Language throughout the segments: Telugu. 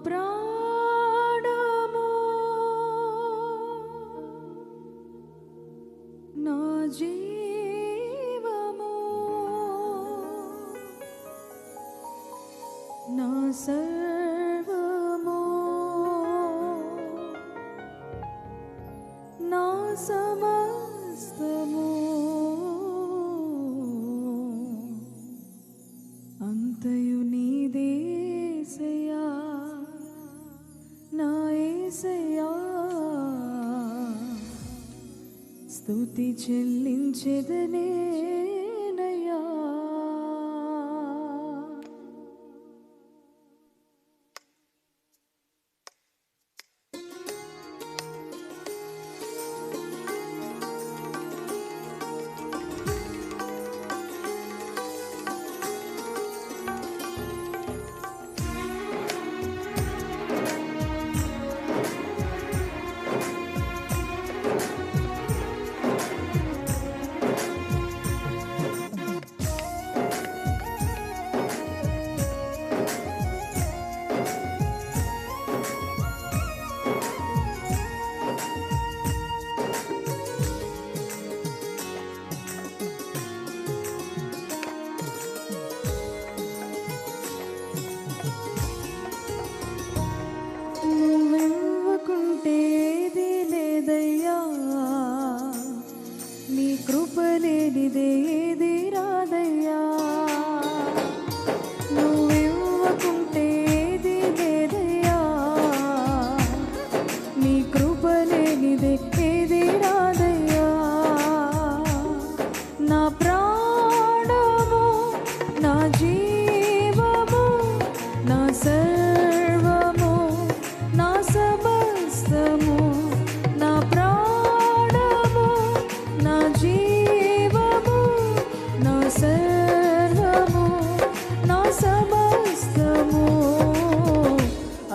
ప్రాణము నా జీవము నా సర్వము నా సమస్తము అంతయు నీదేసయ్యా నా యేసయ్యా స్తుతి చెల్లించెదనేనయ్యా.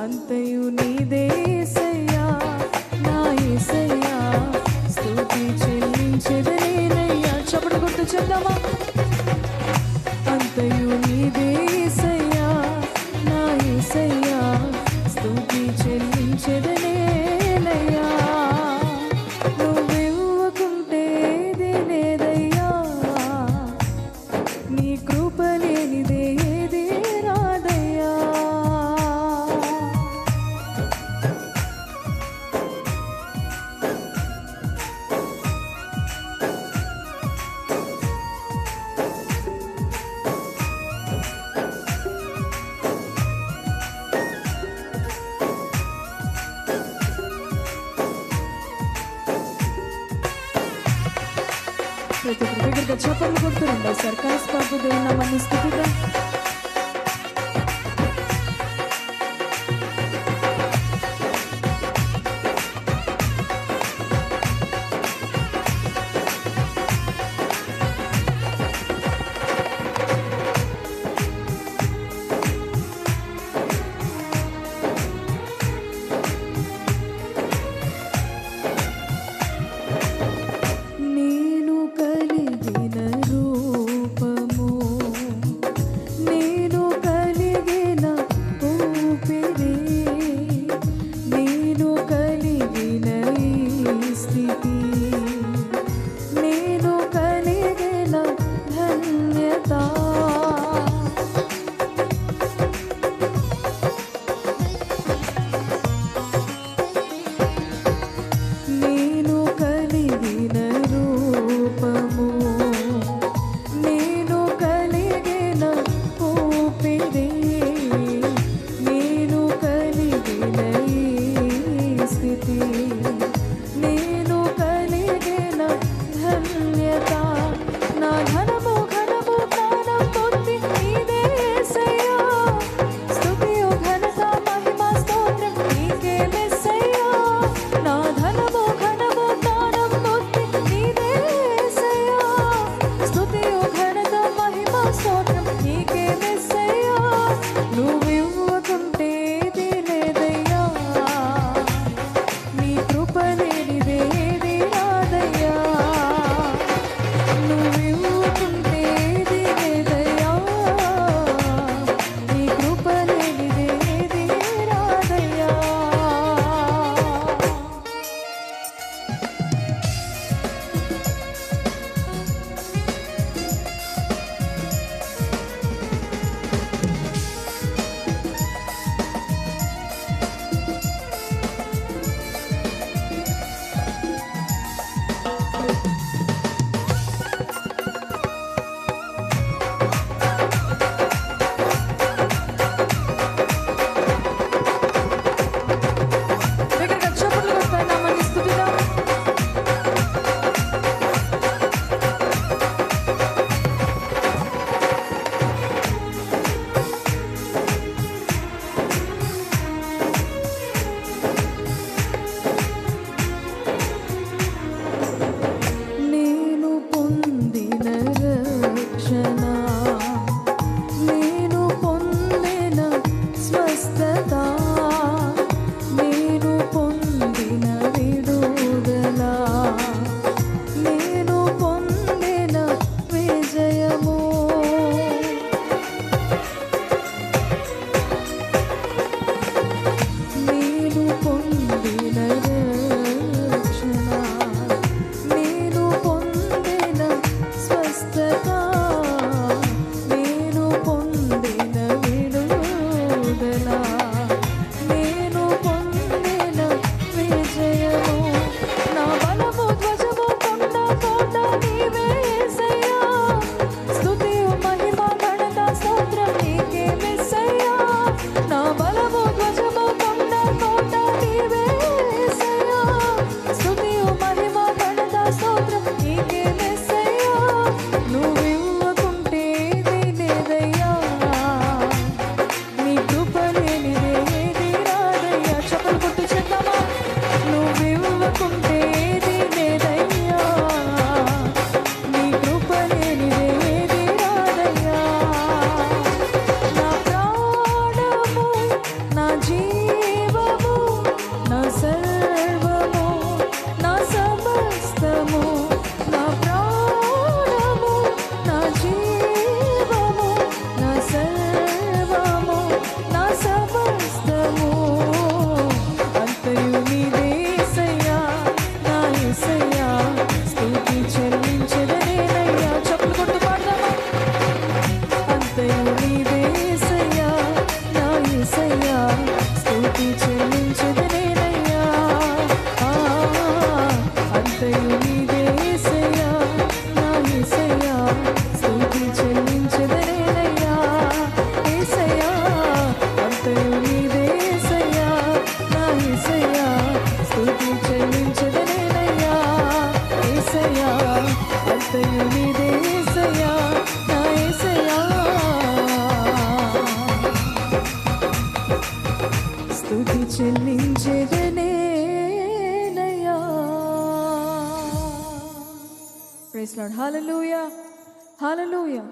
అంతయు నీదేసయ్యా నా యేసయ్యా స్తుతి చెల్లించెదనేనయ్యా. చప్పట్లు కొడుతూ చెప్దామా? అంతయు నీదేసయ్యా నా యేసయ్యా స్తుతి చెల్లించెదనేనయ్యా. నువ్వివ్వకుంటే ఏది లేదయ్యా, నీ కృప లేనిదే ఏది రాదయ్యా. ప్రతి దగ్గరగా చప్పట్లు కొడుతుండే సర్కార్ స్పాట్ దేవుని నామాన్ని స్తుతిద్దాం. స్వస్థత, నేను పొందిన విడుదల, నేను పొందిన విజయము. నేను పొందిన రక్షణ, నేను పొందిన స్వస్థత, నేను పొందిన విడుదల, నేను పొందిన విజయము. నా బలము ధ్వజము కొండ కోట నీవే యేసయ్యా, స్తుతియు మహిమ ఘనత స్తోత్రం నీకే మెస్సయ్యా. నా బలము ధ్వజము కొండ కోట నీవే యేసయ్యా, స్తుతియు మహిమ ఘనత స్తోత్రం నీకే మెస్సయ్యా. నువ్వివ్వకుంటే ఏదీ లేదయ్యా, నీ కృప లేనిదే ఏదీ రాదయ్యా. చప్పలు కొట్టు చెప్తామా? నువ్వివ్వకుంటే ఏదీ లేదయ్యా, నీ కృప లేనిదే ఏదీ రాదయ్యా. నా ప్రాణము, నా జీవము, నా సర్వము, నా సమస్తము, నా ప్రాణము, నా జీవము, నా సర్వము, నా సమస్తము, అంతయు నీదే యేసయ్యా, నా యేసయ్యా, స్తుతి చెల్లించెదనేనయ్యా. చప్పలు కొట్టు పాడదామా? అంతయు నీదే యేసయ్యా, నా యేసయ్యా, స్తుతి చెల్లించెదనేనయ్యా. అంతయు నీదే యేసయ్యా, నా యేసయ్యా, స్తుతి చెల్లించెదనేనయ్యా. యేసయ్యా, అంతయు నీదే యేసయ్యా, నా యేసయ్యా, స్తుతి చెల్లించెదనేనయ్యా. యేసయ్యా, అంతయు నీదే యేసయ్యా, నా యేసయ్యా, స్తుతి చెల్లించెదనేనయ్యా. Praise lord. హల్లెలూయా, హల్లెలూయా.